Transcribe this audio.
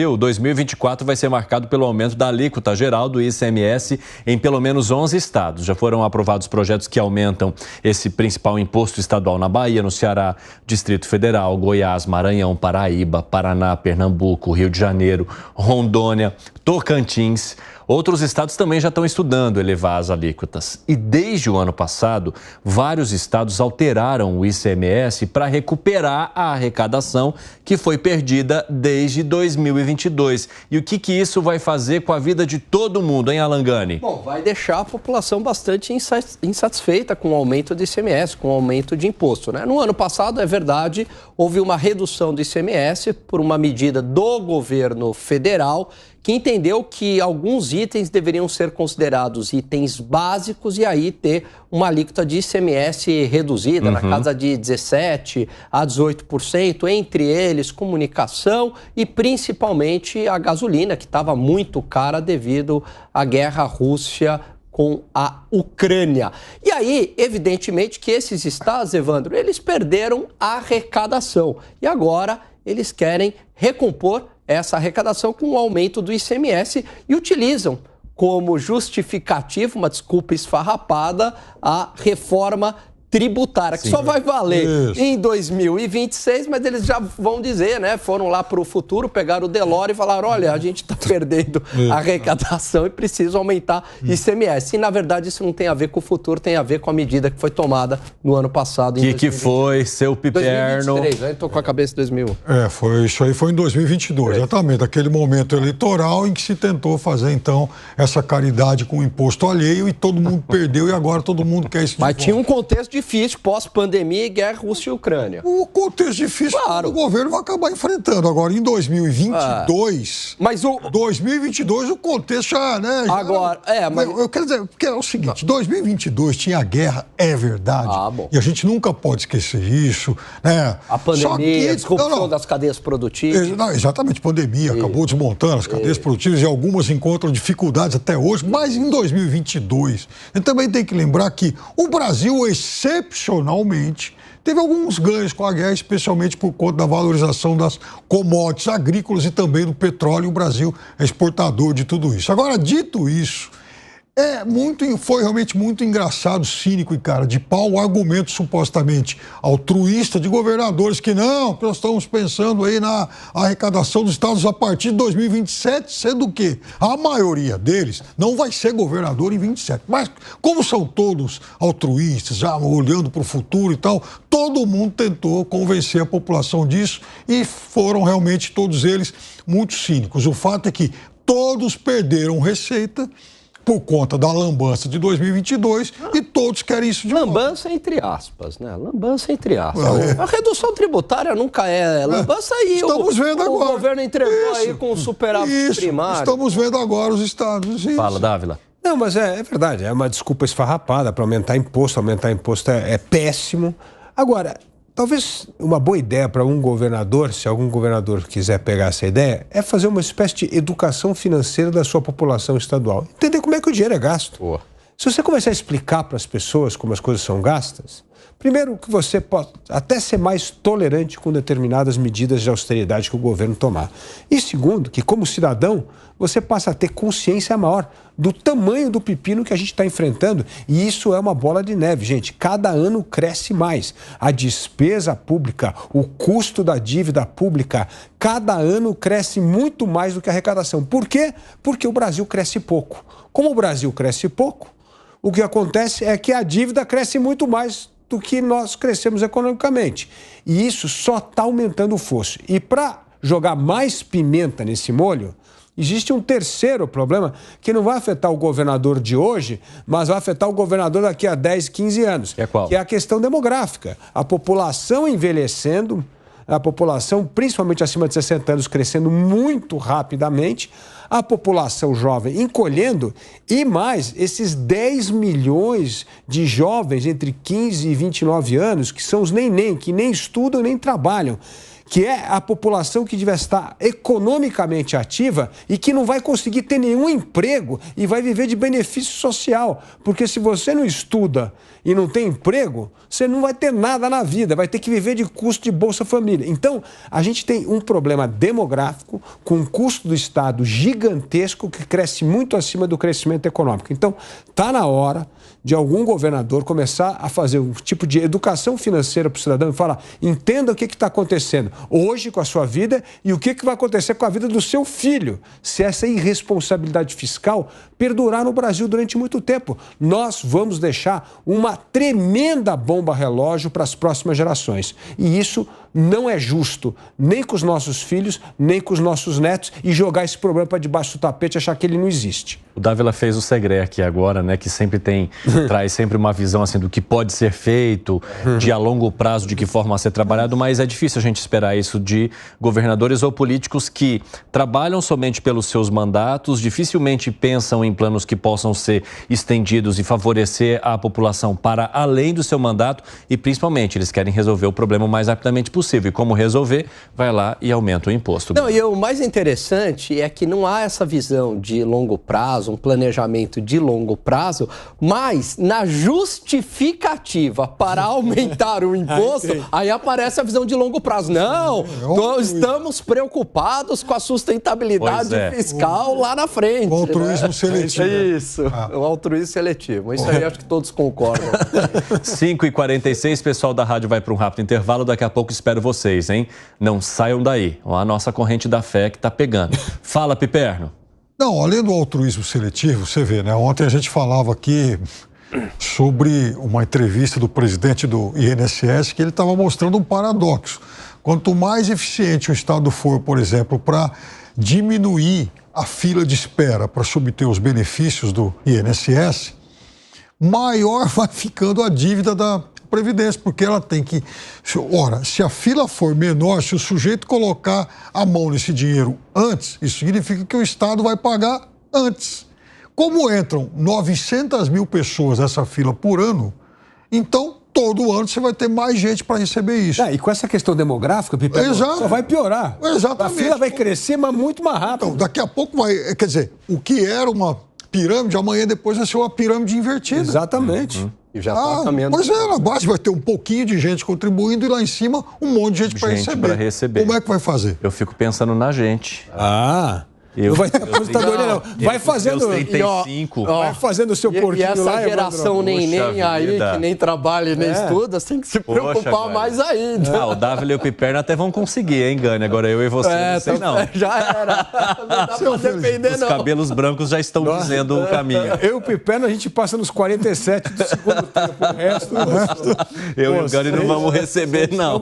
O 2024 vai ser marcado pelo aumento da alíquota geral do ICMS em pelo menos 11 estados. Já foram aprovados projetos que aumentam esse principal imposto estadual na Bahia, no Ceará, Distrito Federal, Goiás, Maranhão, Paraíba, Paraná, Pernambuco, Rio de Janeiro, Rondônia, Tocantins. Outros estados também já estão estudando elevar as alíquotas. E desde o ano passado, vários estados alteraram o ICMS para recuperar a arrecadação que foi perdida desde 2022. E o que isso vai fazer com a vida de todo mundo, hein, Alan Gani? Bom, vai deixar a população bastante insatisfeita com o aumento do ICMS, com o aumento de imposto, né? No ano passado, é verdade, houve uma redução do ICMS por uma medida do governo federal, que entendeu que alguns itens deveriam ser considerados itens básicos e aí ter uma alíquota de ICMS reduzida, na casa de 17% a 18%, entre eles comunicação e principalmente a gasolina, que estava muito cara devido à guerra Rússia com a Ucrânia. E aí, evidentemente que esses estados, Evandro, eles perderam a arrecadação e agora eles querem recompor essa arrecadação com o aumento do ICMS e utilizam como justificativa, uma desculpa esfarrapada, a reforma tributária, que só vai valer em 2026, mas eles já vão dizer, né? Foram lá para o futuro, pegaram o Delore e falaram, olha, a gente está perdendo a arrecadação e precisa aumentar ICMS. E, na verdade, isso não tem a ver com o futuro, tem a ver com a medida que foi tomada no ano passado. Que foi, seu piperno? 2023, né? Estou com a cabeça de 2000. Isso aí foi em 2022, exatamente, aquele momento eleitoral em que se tentou fazer, então, essa caridade com o imposto alheio e todo mundo perdeu e agora todo mundo quer isso de Mas volta. tinha um contexto difícil, pós-pandemia e guerra Rússia e Ucrânia. O contexto difícil, claro, o governo vai acabar enfrentando. Agora, em 2022, mas 2022 o contexto já, né? Já agora, mas... Eu quero dizer, porque é o seguinte, 2022 tinha guerra, é verdade. Bom. E a gente nunca pode esquecer isso, né? A pandemia, a disrupção das cadeias produtivas. Exatamente, pandemia, acabou desmontando as cadeias produtivas e algumas encontram dificuldades até hoje, mas em 2022, a gente também tem que lembrar que o Brasil, excepcionalmente, teve alguns ganhos com a guerra, especialmente por conta da valorização das commodities agrícolas e também do petróleo. O Brasil é exportador de tudo isso. Agora, dito isso, foi realmente muito engraçado, cínico e cara de pau o argumento supostamente altruísta de governadores que nós estamos pensando aí na arrecadação dos estados a partir de 2027, sendo que a maioria deles não vai ser governador em 27. Mas como são todos altruístas, já olhando para o futuro e tal, todo mundo tentou convencer a população disso e foram realmente todos eles muito cínicos. O fato é que todos perderam receita por conta da lambança de 2022 e todos querem isso de volta. Lambança entre aspas, né? Lambança entre aspas. A redução tributária nunca é lambança aí. Estamos vendo agora. O governo entregou aí com o superávit primário. Estamos vendo agora os estados. Fala, Dávila. Não, mas é verdade, é uma desculpa esfarrapada para aumentar imposto é péssimo. Agora, talvez uma boa ideia para um governador, se algum governador quiser pegar essa ideia, é fazer uma espécie de educação financeira da sua população estadual. Entender como é que o dinheiro é gasto. Se você começar a explicar para as pessoas como as coisas são gastas, primeiro que você pode até ser mais tolerante com determinadas medidas de austeridade que o governo tomar. E segundo, que como cidadão, você passa a ter consciência maior do tamanho do pepino que a gente está enfrentando. E isso é uma bola de neve, gente. Cada ano cresce mais. A despesa pública, o custo da dívida pública, cada ano cresce muito mais do que a arrecadação. Por quê? Porque o Brasil cresce pouco. Como o Brasil cresce pouco, o que acontece é que a dívida cresce muito mais do que nós crescemos economicamente. E isso só está aumentando o fosso. E para jogar mais pimenta nesse molho, existe um terceiro problema que não vai afetar o governador de hoje, mas vai afetar o governador daqui a 10, 15 anos. Que é qual? Que é a questão demográfica. A população envelhecendo, a população, principalmente acima de 60 anos, crescendo muito rapidamente, a população jovem encolhendo e mais esses 10 milhões de jovens entre 15 e 29 anos, que são os neném, que nem estudam nem trabalham, que é a população que deve estar economicamente ativa e que não vai conseguir ter nenhum emprego e vai viver de benefício social. Porque se você não estuda e não tem emprego, você não vai ter nada na vida, vai ter que viver de custo de Bolsa Família. Então, a gente tem um problema demográfico com um custo do Estado gigantesco que cresce muito acima do crescimento econômico. Então, está na hora de algum governador começar a fazer um tipo de educação financeira para o cidadão e falar, entenda o que está acontecendo hoje com a sua vida e o que vai acontecer com a vida do seu filho, se essa irresponsabilidade fiscal perdurar no Brasil durante muito tempo. Nós vamos deixar uma tremenda bomba relógio para as próximas gerações. E isso não é justo, nem com os nossos filhos, nem com os nossos netos, e jogar esse problema para debaixo do tapete e achar que ele não existe. O Dávila fez o Segre aqui agora, né, que sempre traz sempre uma visão assim do que pode ser feito, de a longo prazo, de que forma a ser trabalhado, mas é difícil a gente esperar isso de governadores ou políticos que trabalham somente pelos seus mandatos, dificilmente pensam em planos que possam ser estendidos e favorecer a população para além do seu mandato e, principalmente, eles querem resolver o problema o mais rapidamente possível. E como resolver? Vai lá e aumenta o imposto. Não, e o mais interessante é que não há essa visão de longo prazo, um planejamento de longo prazo, mas na justificativa para aumentar o imposto, aí aparece a visão de longo prazo. Não, estamos preocupados com a sustentabilidade fiscal lá na frente. O altruísmo seletivo. Isso, o altruísmo seletivo. Isso aí acho que todos concordam. 5h46, pessoal da rádio vai para um rápido intervalo, daqui a pouco espero vocês, hein? Não saiam daí, a nossa corrente da fé que tá pegando. Fala, Piperno. Não, além do altruísmo seletivo, você vê, né? Ontem a gente falava aqui sobre uma entrevista do presidente do INSS que ele estava mostrando um paradoxo. Quanto mais eficiente o Estado for, por exemplo, para diminuir a fila de espera para obter os benefícios do INSS, maior vai ficando a dívida da Previdência, porque ela tem que... Ora, se a fila for menor, se o sujeito colocar a mão nesse dinheiro antes, isso significa que o Estado vai pagar antes. Como entram 900 mil pessoas nessa fila por ano, então todo ano você vai ter mais gente para receber isso. E com essa questão demográfica, Pipe, só vai piorar. Exatamente. A fila vai crescer, mas muito mais rápido. Então, daqui a pouco vai... Quer dizer, o que era uma pirâmide, amanhã depois vai ser uma pirâmide invertida. Exatamente. E já está caminhando. Pois é, na base vai ter um pouquinho de gente contribuindo e lá em cima um monte de gente para receber. Como é que vai fazer? Eu fico pensando na gente. Não vai ter aposentadoria, não. Vai fazendo... 35. Vai fazendo o seu porquinho lá. E essa geração neném aí, que nem trabalha e nem estuda, tem que se preocupar mais ainda. O Dávila e o Piperno até vão conseguir, hein, Gani? Agora eu e você, não sei não. Já era. Não dá pra depender, não. Os cabelos brancos já estão dizendo o caminho. Eu e o Piperno, a gente passa nos 47 do segundo tempo. O resto... Eu e o Gani não vamos receber, não.